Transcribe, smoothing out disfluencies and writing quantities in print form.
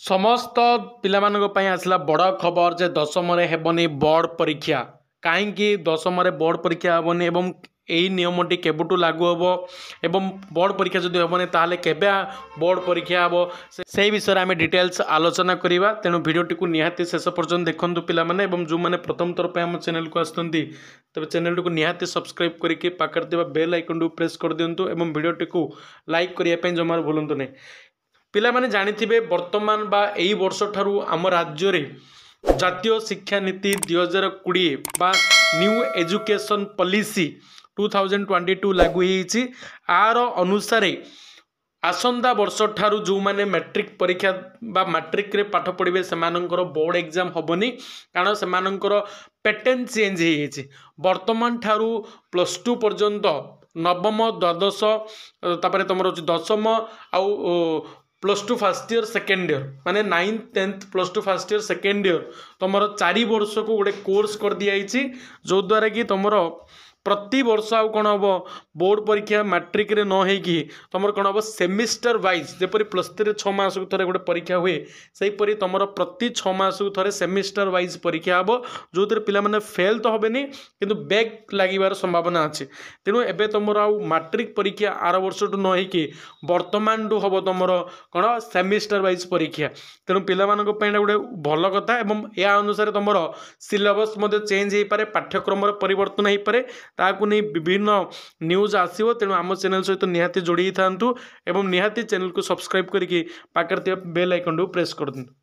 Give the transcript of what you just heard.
समस्त पिलामानंक आसला बड़ खबर जे दशम हेबनी बोर्ड परीक्षा कहीं दशम बोर्ड परीक्षा हेबनी एवं यही नियमटी केबुटू लागू हम एवं बोर्ड परीक्षा जदि हेबनी ताले केबे बोर्ड परीक्षा हम से विषय में डिटेल्स आलोचना करवा। तेणु भिडियोटी को निहाती शेष पर्यंत देखूँ पिलामाने एवं जो मैंने प्रथम थर पर आम चैनल को आसुँच तेज चैनल को निहाती सब्सक्राइब करके पाखर थे बेल आइकन प्रेस कर दिंतु एवं भिडियोटी को लाइक करने जमार भूलु नहीं। पिला माने जानिथिबे वर्तमान बा एई वर्ष ठारू आम राज्य रे जातीय शिक्षा नीति 2020 बा न्यू एजुकेशन पॉलिसी 2022 लागू होईछि। आर अनुसार आसंदा वर्ष ठारू जो माने मैट्रिक परीक्षा बा मैट्रिक रे पाठ पढ़िबे सेमानंकर बोर्ड एग्जाम हबनी कारण सेमानंकर पैटर्न चेंज होईछि। वर्तमान ठारू +2 पर्यंत नवम द्वादश तापर तुमर दशम आउ +2 फर्स्ट इयर सेकेंड इयर माने 9th 10th +2 first year second year तुम 4 वर्ष को गोटे कोर्स कर दिखाई जो द्वारा कि तुम प्रति वर्ष आउ कौन हम बोर्ड परीक्षा मैट्रिक रे न होगी तुम कौन हम सेमिस्टर वाइज जपरी +3 6 मास को थे गोटे परीक्षा हुए सेहीपरि तुम प्रति 6 मास को थे सेमिस्टर वाइज परीक्षा हम जो पे फेल तो हेनी कि बैक लगे संभावना अच्छे। तेणु एवं तुम आउ मैट्रिक परीक्षा आर वर्ष टू न होगी वर्तमान टू हम तुम कौन सेमिस्टर वाइज परीक्षा। तेणु पे गोटे भल कथा एवं या अनुसार तुम सिलेबस चेंज हो पारे पाठ्यक्रम परिवर्तन हो पारे ताकू नहीं विभिन्न न्यूज आसो। तेणु आम चैनल सहित निहाती जोड़ी था एवं निहाती चैनल को सब्सक्राइब करके पाखर बेल आइकन प्रेस कर दिखाँ।